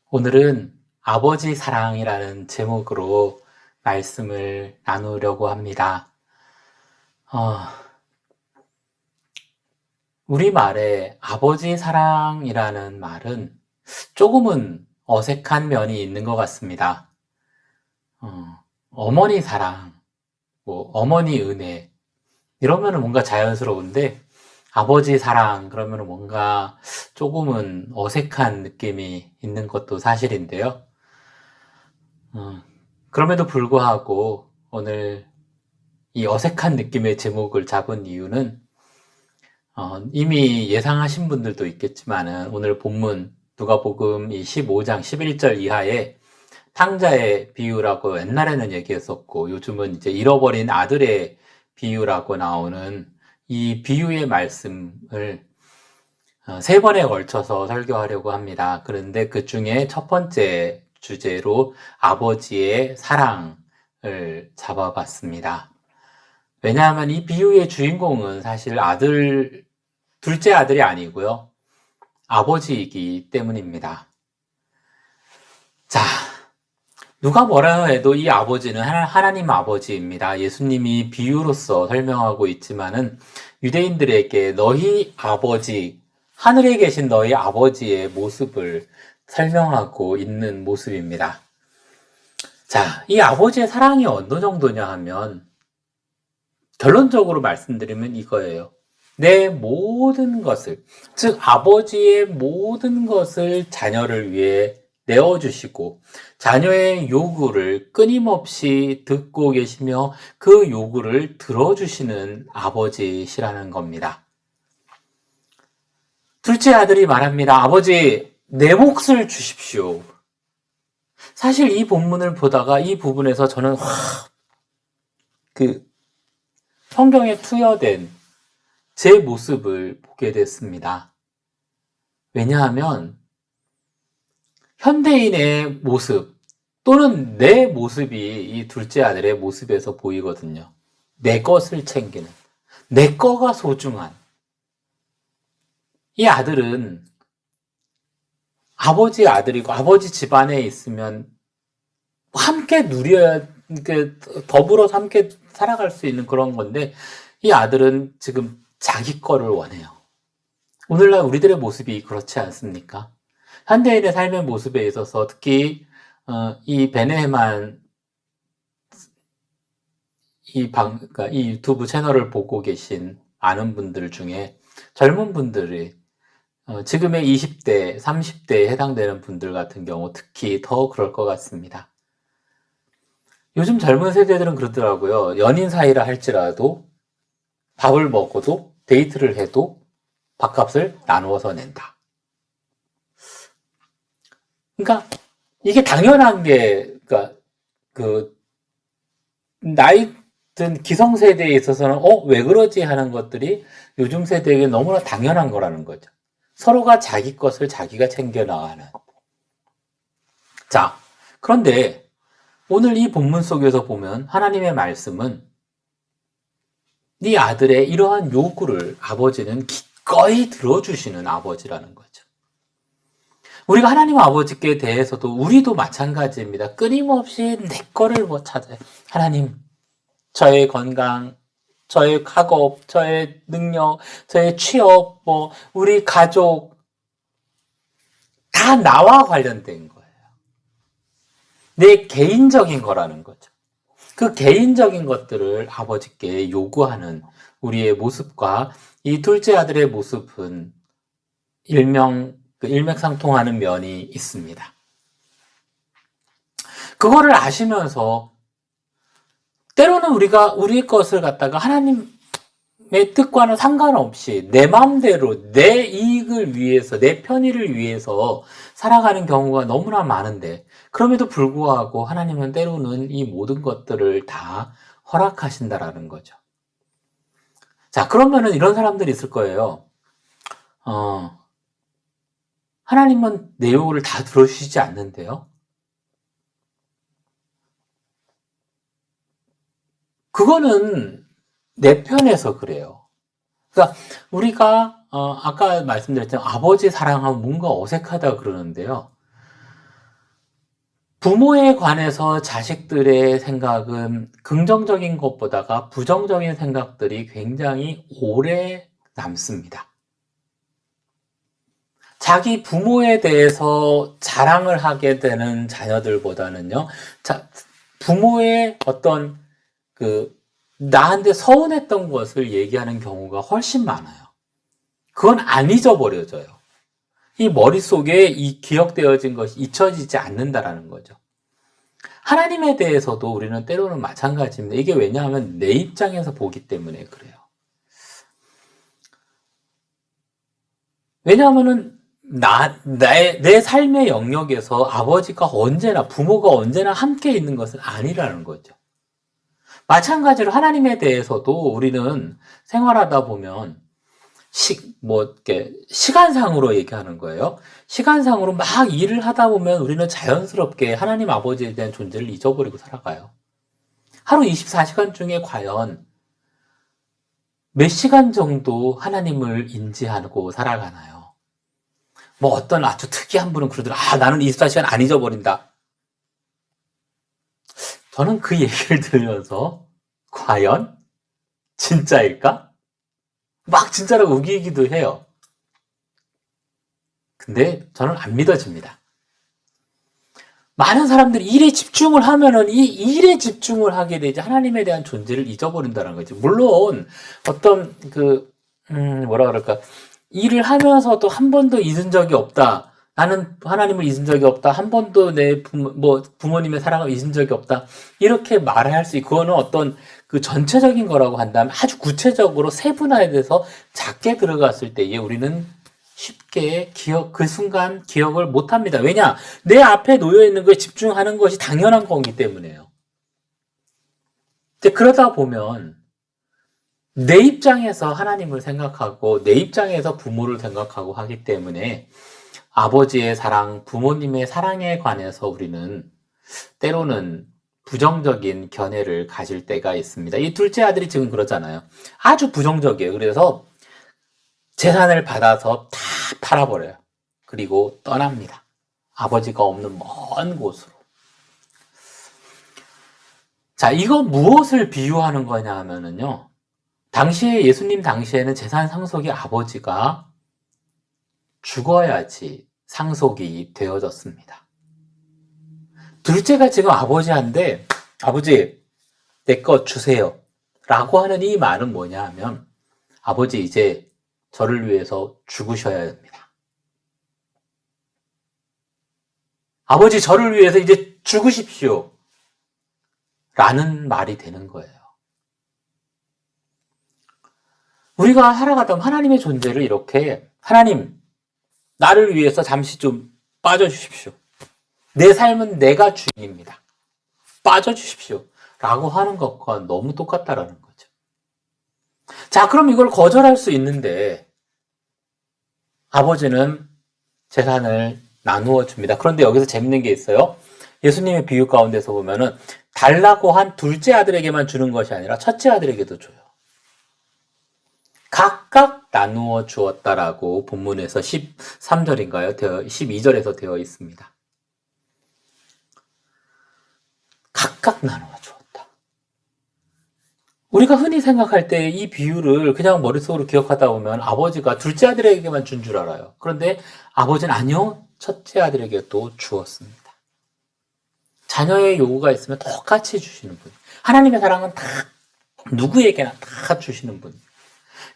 오늘은 아버지 사랑이라는 제목으로 말씀을 나누려고 합니다. 어, 우리말에 아버지 사랑이라는 말은 조금은 어색한 면이 있는 것 같습니다. 어머니 사랑, 어머니 은혜, 이러면 뭔가 자연스러운데, 아버지 사랑, 그러면 뭔가 조금은 어색한 느낌이 있는 것도 사실인데요. 어, 그럼에도 불구하고 오늘 이 어색한 느낌의 제목을 잡은 이유는 이미 예상하신 분들도 있겠지만은 오늘 본문 누가복음 이 15장 11절 이하에 탕자의 비유라고 옛날에는 얘기했었고 요즘은 이제 잃어버린 아들의 비유라고 나오는 이 비유의 말씀을 세 번에 걸쳐서 설교하려고 합니다. 그런데 그 중에 첫 번째 주제로 아버지의 사랑을 잡아봤습니다. 왜냐하면 이 비유의 주인공은 사실 둘째 아들이 아니고요. 아버지이기 때문입니다. 자, 누가 뭐라 해도 이 아버지는 하나님 아버지입니다. 예수님이 비유로서 설명하고 있지만은 유대인들에게 너희 아버지, 하늘에 계신 너희 아버지의 모습을 설명하고 있는 모습입니다. 자, 이 아버지의 사랑이 어느 정도냐 하면 결론적으로 말씀드리면 이거예요. 내 모든 것을, 즉 아버지의 모든 것을 자녀를 위해 내어주시고 자녀의 요구를 끊임없이 듣고 계시며 그 요구를 들어주시는 아버지시라는 겁니다. 둘째 아들이 말합니다. 아버지, 내 몫을 주십시오. 사실 이 본문을 보다가 이 부분에서 저는 성경에 투여된 제 모습을 보게 됐습니다. 왜냐하면 현대인의 모습 또는 내 모습이 이 둘째 아들의 모습에서 보이거든요. 내 것을 챙기는, 내 거가 소중한. 이 아들은 아버지 아들이고 아버지 집안에 있으면 함께 누려야, 더불어 함께 살아갈 수 있는 그런 건데 이 아들은 지금 자기 거를 원해요. 오늘날 우리들의 모습이 그렇지 않습니까? 현대인의 삶의 모습에 있어서 특히 이 베네만 그러니까 이 유튜브 채널을 보고 계신 아는 분들 중에 젊은 분들이 지금의 20대, 30대에 해당되는 분들 같은 경우 특히 더 그럴 것 같습니다. 요즘 젊은 세대들은 그러더라고요. 연인 사이라 할지라도 밥을 먹어도 데이트를 해도 밥값을 나누어서 낸다. 그러니까 이게 당연한 게, 그러니까 나이 든 기성세대에 있어서는 왜 그러지 하는 것들이 요즘 세대에게 너무나 당연한 거라는 거죠. 서로가 자기 것을 자기가 챙겨 나가는. 자, 그런데 오늘 이 본문 속에서 보면 하나님의 말씀은 네 아들의 이러한 요구를 아버지는 기꺼이 들어주시는 아버지라는 거죠. 우리가 하나님 아버지께 대해서도 우리도 마찬가지입니다. 끊임없이 내 거를 찾아요. 하나님, 저의 건강, 저의 학업, 저의 능력, 저의 취업, 우리 가족, 다 나와 관련된 거예요. 내 개인적인 거라는 거죠. 그 개인적인 것들을 아버지께 요구하는 우리의 모습과 이 둘째 아들의 모습은 일맥상통하는 면이 있습니다. 그거를 아시면서 때로는 우리가 우리 것을 갖다가 하나님의 뜻과는 상관없이 내 마음대로 내 이익을 위해서, 내 편의를 위해서 살아가는 경우가 너무나 많은데 그럼에도 불구하고 하나님은 때로는 이 모든 것들을 다 허락하신다라는 거죠. 자, 그러면은 이런 사람들이 있을 거예요. 하나님은 내 요구를 다 들어주시지 않는데요. 그거는 내 편에서 그래요. 그러니까 우리가 아까 말씀드렸지만 아버지 사랑하면 뭔가 어색하다 그러는데요. 부모에 관해서 자식들의 생각은 긍정적인 것보다가 부정적인 생각들이 굉장히 오래 남습니다. 자기 부모에 대해서 자랑을 하게 되는 자녀들보다는요, 부모의 어떤 나한테 서운했던 것을 얘기하는 경우가 훨씬 많아요. 그건 안 잊어버려져요. 이 머릿속에 이 기억되어진 것이 잊혀지지 않는다라는 거죠. 하나님에 대해서도 우리는 때로는 마찬가지입니다. 이게 왜냐하면 내 입장에서 보기 때문에 그래요. 왜냐하면은 내 삶의 영역에서 아버지가 언제나, 부모가 언제나 함께 있는 것은 아니라는 거죠. 마찬가지로 하나님에 대해서도 우리는 생활하다 보면 시간상으로 얘기하는 거예요. 시간상으로 막 일을 하다 보면 우리는 자연스럽게 하나님 아버지에 대한 존재를 잊어버리고 살아가요. 하루 24시간 중에 과연 몇 시간 정도 하나님을 인지하고 살아가나요? 뭐 어떤 아주 특이한 분은 그러더라. 나는 24시간 안 잊어버린다. 저는 그 얘기를 들으면서 과연 진짜일까? 막 진짜라고 우기기도 해요. 근데 저는 안 믿어집니다. 많은 사람들이 일에 집중을 하면은 이 일에 집중을 하게 되지 하나님에 대한 존재를 잊어버린다는 거지. 물론 어떤 뭐라 그럴까, 일을 하면서도 한 번도 잊은 적이 없다. 나는 하나님을 잊은 적이 없다. 한 번도 내 부모님의 사랑을 잊은 적이 없다. 이렇게 말할 수 있고, 그거는 어떤 전체적인 거라고 한다면 아주 구체적으로 세분화에 대해서 작게 들어갔을 때에 우리는 쉽게 그 순간 기억을 못 합니다. 왜냐? 내 앞에 놓여 있는 거에 집중하는 것이 당연한 거기 때문에요. 그러다 보면 내 입장에서 하나님을 생각하고 내 입장에서 부모를 생각하고 하기 때문에 아버지의 사랑, 부모님의 사랑에 관해서 우리는 때로는 부정적인 견해를 가질 때가 있습니다. 이 둘째 아들이 지금 그러잖아요. 아주 부정적이에요. 그래서 재산을 받아서 다 팔아버려요. 그리고 떠납니다. 아버지가 없는 먼 곳으로. 자, 이거 무엇을 비유하는 거냐 하면은요, 예수님 당시에는 재산 상속이 아버지가 죽어야지 상속이 되어졌습니다. 둘째가 지금 아버지한테, 아버지, 내 거 주세요. 라고 하는 이 말은 뭐냐 하면, 아버지 이제 저를 위해서 죽으셔야 됩니다. 아버지 저를 위해서 이제 죽으십시오. 라는 말이 되는 거예요. 우리가 살아가다 보면 하나님의 존재를 이렇게, 하나님, 나를 위해서 잠시 좀 빠져주십시오. 내 삶은 내가 주인입니다. 빠져주십시오. 라고 하는 것과 너무 똑같다라는 거죠. 자, 그럼 이걸 거절할 수 있는데, 아버지는 재산을 나누어 줍니다. 그런데 여기서 재밌는 게 있어요. 예수님의 비유 가운데서 보면은 달라고 한 둘째 아들에게만 주는 것이 아니라 첫째 아들에게도 줘요. 각각 나누어 주었다라고 본문에서 13절인가요? 12절에서 되어 있습니다. 각각 나누어 주었다. 우리가 흔히 생각할 때 이 비유를 그냥 머릿속으로 기억하다 보면 아버지가 둘째 아들에게만 준 줄 알아요. 그런데 아버지는 아니요, 첫째 아들에게도 주었습니다. 자녀의 요구가 있으면 똑같이 주시는 분. 하나님의 사랑은 다 누구에게나 다 주시는 분.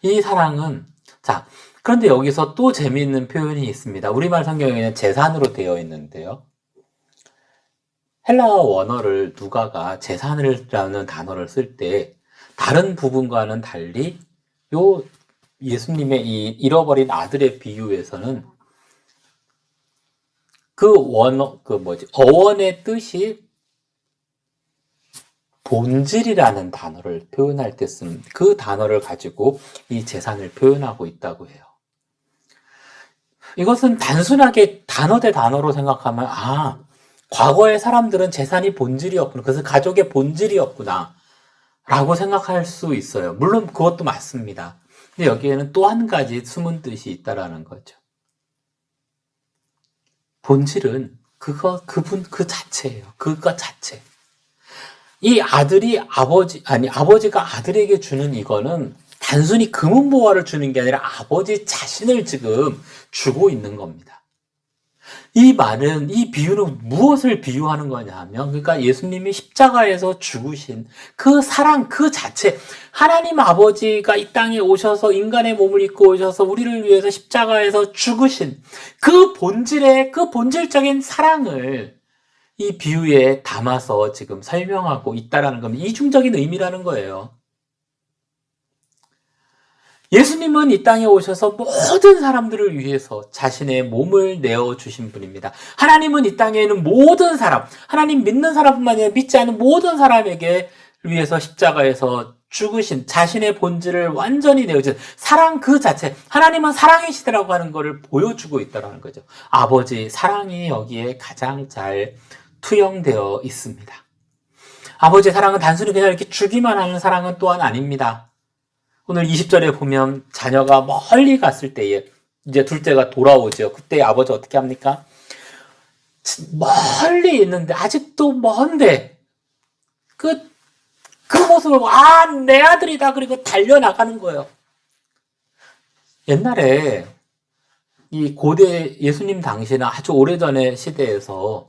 이 사랑은, 자, 그런데 여기서 또 재미있는 표현이 있습니다. 우리말 성경에는 재산으로 되어 있는데요. 헬라어 원어를 누가가 재산이라는 단어를 쓸 때 다른 부분과는 달리 요 예수님의 이 잃어버린 아들의 비유에서는 어원의 뜻이 본질이라는 단어를 표현할 때 쓰는 그 단어를 가지고 이 재산을 표현하고 있다고 해요. 이것은 단순하게 단어 대 단어로 생각하면, 과거의 사람들은 재산이 본질이었구나. 그래서 가족의 본질이었구나. 라고 생각할 수 있어요. 물론 그것도 맞습니다. 근데 여기에는 또 한 가지 숨은 뜻이 있다라는 거죠. 본질은 그분 그 자체예요. 그것 자체. 이 아들이 아버지가 아들에게 주는 이거는 단순히 금은보화를 주는 게 아니라 아버지 자신을 지금 주고 있는 겁니다. 이 비유는 무엇을 비유하는 거냐 하면, 그러니까 예수님이 십자가에서 죽으신 그 사랑 그 자체, 하나님 아버지가 이 땅에 오셔서 인간의 몸을 입고 오셔서 우리를 위해서 십자가에서 죽으신 그 본질적인 사랑을 이 비유에 담아서 지금 설명하고 있다라는 겁니다. 이중적인 의미라는 거예요. 예수님은 이 땅에 오셔서 모든 사람들을 위해서 자신의 몸을 내어주신 분입니다. 하나님은 이 땅에는 모든 사람, 하나님 믿는 사람뿐만 아니라 믿지 않는 모든 사람에게 위해서 십자가에서 죽으신 자신의 본질을 완전히 내어준 사랑 그 자체, 하나님은 사랑이시다라고 하는 것을 보여주고 있다는 거죠. 아버지 사랑이 여기에 가장 잘 투영되어 있습니다. 아버지의 사랑은 단순히 그냥 이렇게 주기만 하는 사랑은 또한 아닙니다. 오늘 20절에 보면 자녀가 멀리 갔을 때에 이제 둘째가 돌아오죠. 그때 아버지 어떻게 합니까? 멀리 있는데 아직도 먼데 그 모습을 보고 내 아들이다 그리고 달려나가는 거예요. 옛날에 이 고대 예수님 당시나 아주 오래전의 시대에서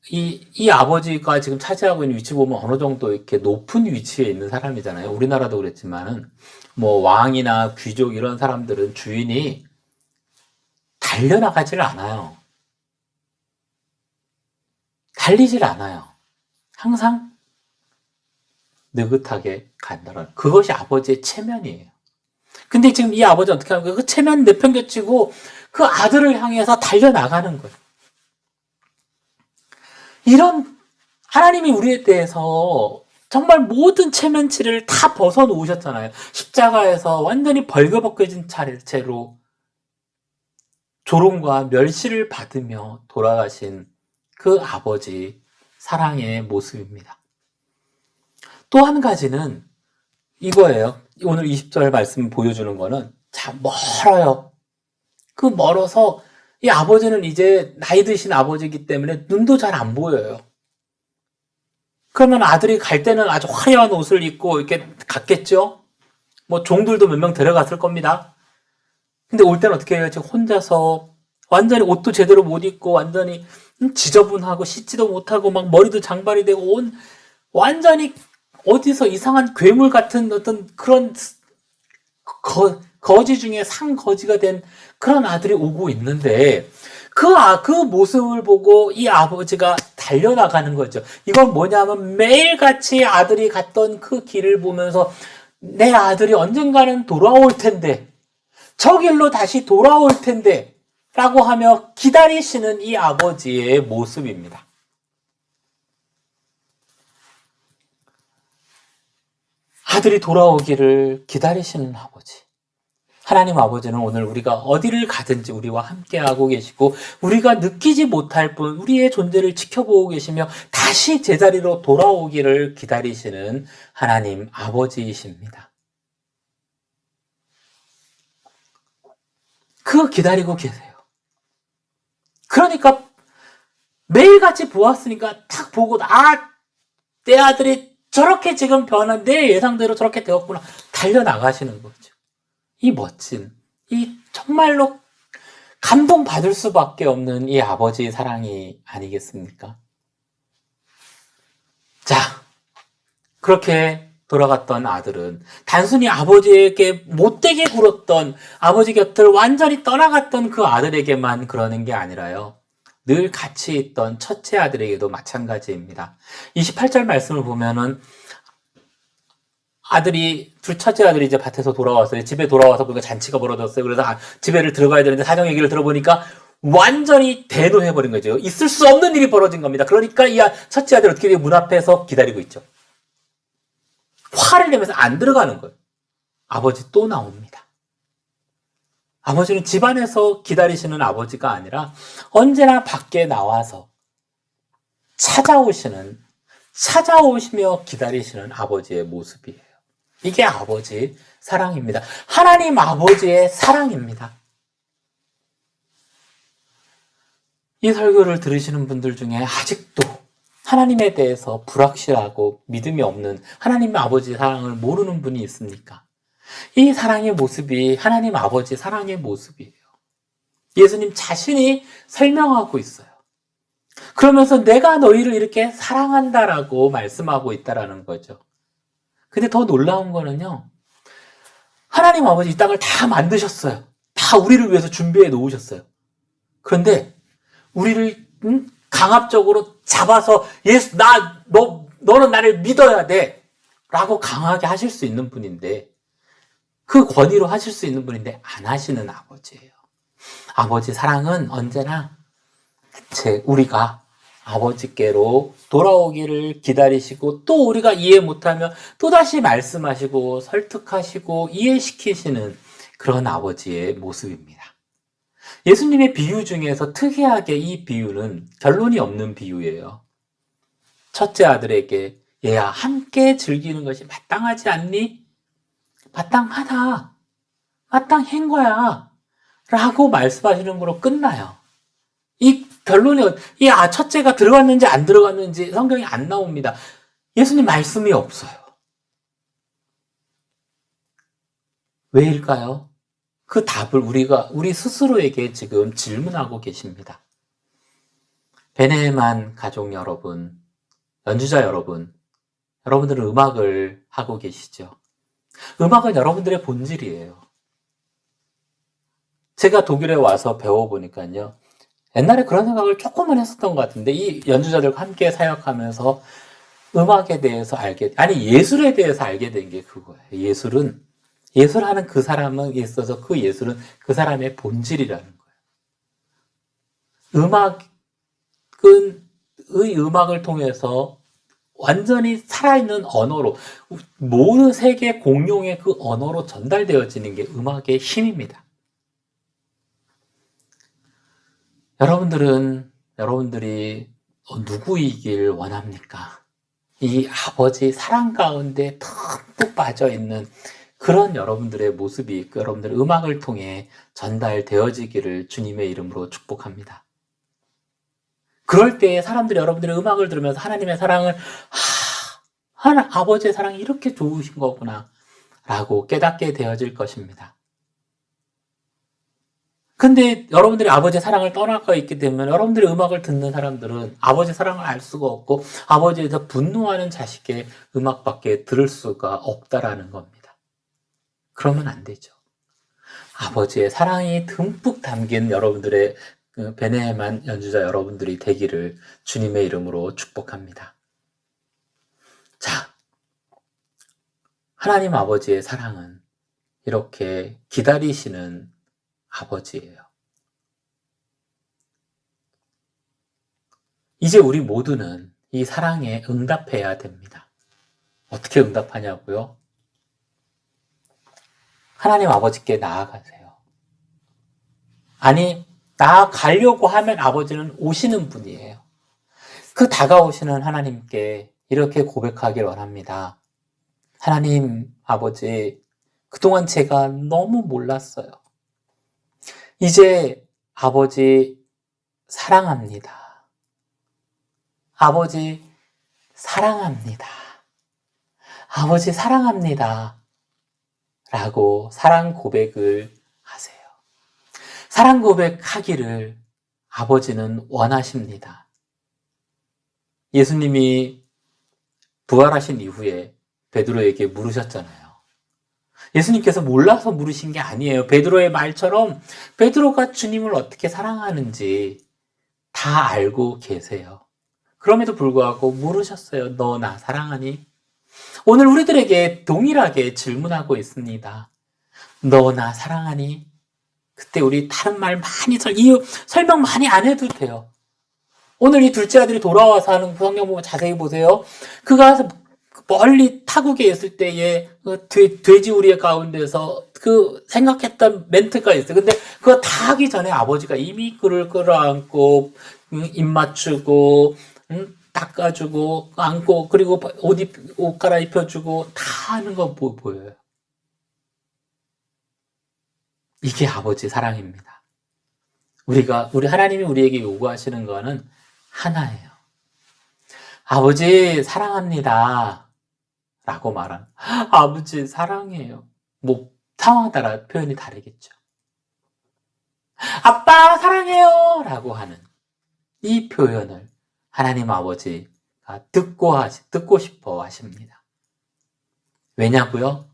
이 아버지가 지금 차지하고 있는 위치 보면 어느 정도 이렇게 높은 위치에 있는 사람이잖아요. 우리나라도 그랬지만은, 뭐, 왕이나 귀족 이런 사람들은 주인이 달려나가질 않아요. 달리질 않아요. 항상 느긋하게 간다는, 그것이 아버지의 체면이에요. 근데 지금 이 아버지는 어떻게 하는 거예요? 그 체면 내팽개치고 그 아들을 향해서 달려나가는 거예요. 이런 하나님이 우리에 대해서 정말 모든 체면치를 다 벗어놓으셨잖아요. 십자가에서 완전히 벌거벗겨진 채로 조롱과 멸시를 받으며 돌아가신 그 아버지 사랑의 모습입니다. 또 한 가지는 이거예요. 오늘 20절 말씀 보여주는 거는 참 멀어요. 그 멀어서 이 아버지는 이제 나이 드신 아버지이기 때문에 눈도 잘 안 보여요. 그러면 아들이 갈 때는 아주 화려한 옷을 입고 이렇게 갔겠죠? 뭐 종들도 몇 명 데려갔을 겁니다. 근데 올 때는 어떻게 해요? 지금 혼자서 완전히 옷도 제대로 못 입고 완전히 지저분하고 씻지도 못하고 막 머리도 장발이 되고 완전히 어디서 이상한 괴물 같은 어떤 그런 거지 중에 상거지가 된 그런 아들이 오고 있는데 그 모습을 보고 이 아버지가 달려나가는 거죠. 이건 뭐냐면 매일같이 아들이 갔던 그 길을 보면서 내 아들이 언젠가는 돌아올 텐데 저 길로 다시 돌아올 텐데 라고 하며 기다리시는 이 아버지의 모습입니다. 아들이 돌아오기를 기다리시는 아버지. 하나님 아버지는 오늘 우리가 어디를 가든지 우리와 함께하고 계시고 우리가 느끼지 못할 뿐 우리의 존재를 지켜보고 계시며 다시 제자리로 돌아오기를 기다리시는 하나님 아버지이십니다. 그거 기다리고 계세요. 그러니까 매일같이 보았으니까 딱 보고 내 아들이 저렇게 지금 변한 내 예상대로 저렇게 되었구나 달려나가시는 거죠. 이 멋진, 이 정말로 감동받을 수밖에 없는 이 아버지의 사랑이 아니겠습니까? 자, 그렇게 돌아갔던 아들은 단순히 아버지에게 못되게 굴었던 아버지 곁을 완전히 떠나갔던 그 아들에게만 그러는 게 아니라요. 늘 같이 있던 첫째 아들에게도 마찬가지입니다. 28절 말씀을 보면은 첫째 아들이 이제 밭에서 돌아왔어요. 집에 돌아와서 보니까 잔치가 벌어졌어요. 그래서 집에를 들어가야 되는데 사정 얘기를 들어보니까 완전히 대노해버린 거죠. 있을 수 없는 일이 벌어진 겁니다. 그러니까 이 첫째 아들이 어떻게 문 앞에서 기다리고 있죠. 화를 내면서 안 들어가는 거예요. 아버지 또 나옵니다. 아버지는 집안에서 기다리시는 아버지가 아니라 언제나 밖에 나와서 찾아오시며 기다리시는 아버지의 모습이에요. 이게 아버지 사랑입니다. 하나님 아버지의 사랑입니다. 이 설교를 들으시는 분들 중에 아직도 하나님에 대해서 불확실하고 믿음이 없는 하나님 아버지의 사랑을 모르는 분이 있습니까? 이 사랑의 모습이 하나님 아버지 사랑의 모습이에요. 예수님 자신이 설명하고 있어요. 그러면서 내가 너희를 이렇게 사랑한다라고 말씀하고 있다라는 거죠. 근데 더 놀라운 거는요. 하나님 아버지 이 땅을 다 만드셨어요. 다 우리를 위해서 준비해 놓으셨어요. 그런데 우리를 강압적으로 잡아서 예수 너는 나를 믿어야 돼 라고 강하게 하실 수 있는 분인데 그 권위로 하실 수 있는 분인데 안 하시는 아버지예요. 아버지 사랑은 언제나 우리가 아버지께로 돌아오기를 기다리시고 또 우리가 이해 못하면 또다시 말씀하시고 설득하시고 이해시키시는 그런 아버지의 모습입니다. 예수님의 비유 중에서 특이하게 이 비유는 결론이 없는 비유예요. 첫째 아들에게 얘야 함께 즐기는 것이 마땅하지 않니? 마땅하다. 마땅한 거야. 라고 말씀하시는 거로 끝나요. 이 결론이 첫째가 들어갔는지 안 들어갔는지 성경이 안 나옵니다. 예수님 말씀이 없어요. 왜일까요? 그 답을 우리 스스로에게 지금 질문하고 계십니다. 베네만 가족 여러분, 연주자 여러분, 여러분들은 음악을 하고 계시죠? 음악은 여러분들의 본질이에요. 제가 독일에 와서 배워보니까요. 옛날에 그런 생각을 조금은 했었던 것 같은데 이 연주자들과 함께 사역하면서 음악에 대해서 예술에 대해서 알게 된 게 그거예요. 예술하는 그 사람은 있어서 그 예술은 그 사람의 본질이라는 거예요. 음악을 통해서 완전히 살아있는 언어로 모든 세계 공용의 그 언어로 전달되어지는 게 음악의 힘입니다. 여러분들이 누구이길 원합니까? 이 아버지 사랑 가운데 듬뿍 빠져있는 그런 여러분들의 모습이 여러분들의 음악을 통해 전달되어지기를 주님의 이름으로 축복합니다. 그럴 때 사람들이 여러분들의 음악을 들으면서 하나님의 사랑을 아버지의 사랑이 이렇게 좋으신 거구나 라고 깨닫게 되어질 것입니다. 근데 여러분들이 아버지의 사랑을 떠나가 있게 되면 여러분들의 음악을 듣는 사람들은 아버지의 사랑을 알 수가 없고 아버지에서 분노하는 자식의 음악밖에 들을 수가 없다라는 겁니다. 그러면 안 되죠. 아버지의 사랑이 듬뿍 담긴 여러분들의 베네만 연주자 여러분들이 되기를 주님의 이름으로 축복합니다. 자, 하나님 아버지의 사랑은 이렇게 기다리시는 아버지예요. 이제 우리 모두는 이 사랑에 응답해야 됩니다. 어떻게 응답하냐고요? 하나님 아버지께 나아가세요. 아니, 나아가려고 하면 아버지는 오시는 분이에요. 그 다가오시는 하나님께 이렇게 고백하길 원합니다. 하나님 아버지, 그동안 제가 너무 몰랐어요. 이제 아버지 사랑합니다. 아버지 사랑합니다. 아버지 사랑합니다. 라고 사랑 고백을 하세요. 사랑 고백하기를 아버지는 원하십니다. 예수님이 부활하신 이후에 베드로에게 물으셨잖아요. 예수님께서 몰라서 물으신 게 아니에요. 베드로의 말처럼 베드로가 주님을 어떻게 사랑하는지 다 알고 계세요. 그럼에도 불구하고 물으셨어요. 너 나 사랑하니? 오늘 우리들에게 동일하게 질문하고 있습니다. 너 나 사랑하니? 그때 우리 다른 말 많이 설명 많이 안 해도 돼요. 오늘 이 둘째 아들이 돌아와서 하는 성경 보면 자세히 보세요. 그가 멀리 타국에 있을 때에 돼지 우리의 가운데서 그 생각했던 멘트가 있어요. 근데 그거 다 하기 전에 아버지가 이미 그를 끌어안고 입 맞추고 닦아주고 안고 그리고 옷 갈아입혀주고 다 하는 거 보여요. 이게 아버지 사랑입니다. 우리 하나님이 우리에게 요구하시는 거는 하나예요. 아버지, 사랑합니다. 라고 말하는. 아버지, 사랑해요. 뭐, 상황 따라 표현이 다르겠죠. 아빠, 사랑해요. 라고 하는 이 표현을 하나님 아버지가 듣고 싶어 하십니다. 왜냐고요?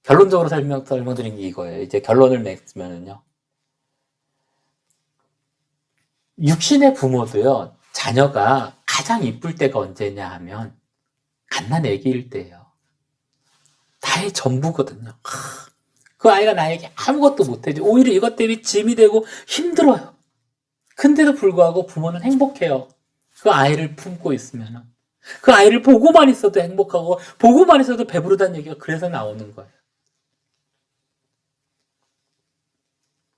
결론적으로 설명드린 게 이거예요. 이제 결론을 맺으면요. 육신의 부모도요, 자녀가 가장 이쁠 때가 언제냐 하면, 갓난 아기일 때예요. 나의 전부거든요. 그 아이가 나에게 아무것도 못해줘. 오히려 이것 때문에 짐이 되고 힘들어요. 근데도 불구하고 부모는 행복해요. 그 아이를 품고 있으면. 그 아이를 보고만 있어도 행복하고, 보고만 있어도 배부르다는 얘기가 그래서 나오는 거예요.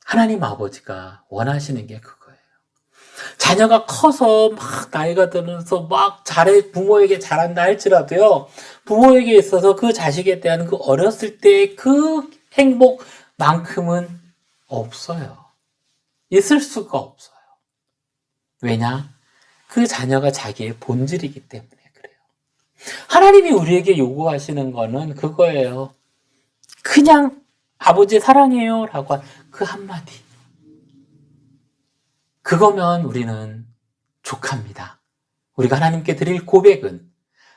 하나님 아버지가 원하시는 게 그거예요. 자녀가 커서 막 나이가 들면서 막 부모에게 잘한다 할지라도요, 부모에게 있어서 그 자식에 대한 그 어렸을 때의 그 행복만큼은 없어요. 있을 수가 없어요. 왜냐? 그 자녀가 자기의 본질이기 때문에 그래요. 하나님이 우리에게 요구하시는 거는 그거예요. 그냥 아버지 사랑해요 라고 한 그 한마디. 그거면 우리는 족합니다. 우리가 하나님께 드릴 고백은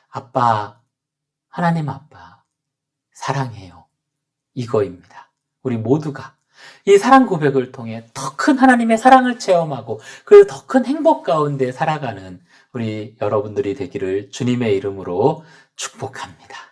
아빠, 하나님 아빠 사랑해요. 이거입니다. 우리 모두가 이 사랑 고백을 통해 더 큰 하나님의 사랑을 체험하고 그래서 더 큰 행복 가운데 살아가는 우리 여러분들이 되기를 주님의 이름으로 축복합니다.